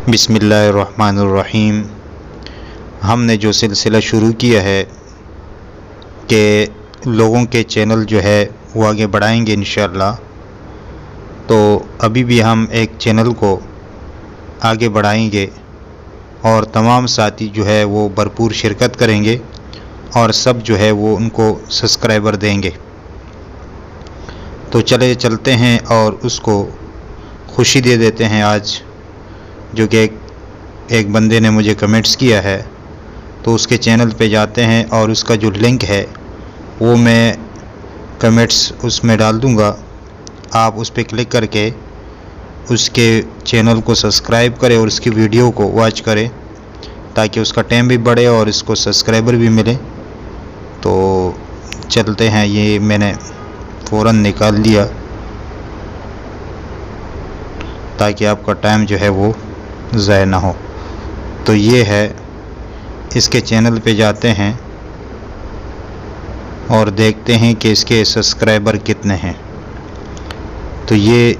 बिस्मिल्लाहिर्रहमानिर्रहीम। हमने जो सिलसिला शुरू किया है कि लोगों के चैनल जो है वो आगे बढ़ाएंगे इंशाअल्लाह, तो अभी भी हम एक चैनल को आगे बढ़ाएंगे और तमाम साथी जो है वो भरपूर शिरकत करेंगे और सब जो है वो उनको सब्सक्राइबर देंगे। तो चलते हैं और उसको खुशी दे देते हैं आज, जो कि एक बंदे ने मुझे कमेंट्स किया है। तो उसके चैनल पे जाते हैं और उसका जो लिंक है वो मैं कमेंट्स उसमें डाल दूंगा। आप उस पर क्लिक करके उसके चैनल को सब्सक्राइब करें और उसकी वीडियो को वॉच करें ताकि उसका टाइम भी बढ़े और इसको सब्सक्राइबर भी मिले। तो चलते हैं, ये मैंने फ़ौरन निकाल लिया ताकि आपका टाइम जो है वो ज़ाया ना हो। तो ये है, इसके चैनल पे जाते हैं और देखते हैं कि इसके सब्सक्राइबर कितने हैं। तो ये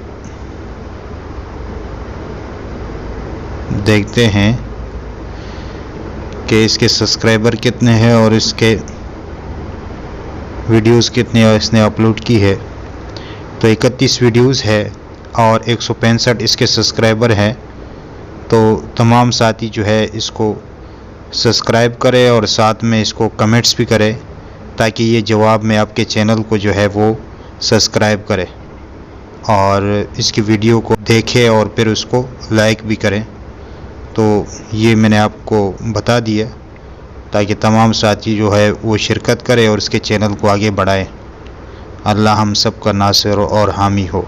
देखते हैं कि इसके सब्सक्राइबर कितने हैं और इसके वीडियोस कितने इसने अपलोड की है। तो 31 वीडियोस है और 165 इसके सब्सक्राइबर हैं। तो तमाम साथी जो है इसको सब्सक्राइब करें और साथ में इसको कमेंट्स भी करें ताकि ये जवाब में आपके चैनल को जो है वो सब्सक्राइब करें और इसकी वीडियो को देखें और फिर उसको लाइक भी करें। तो ये मैंने आपको बता दिया ताकि तमाम साथी जो है वो शिरकत करें और इसके चैनल को आगे बढ़ाएं। अल्लाह हम सब का नासिर और हामी हो।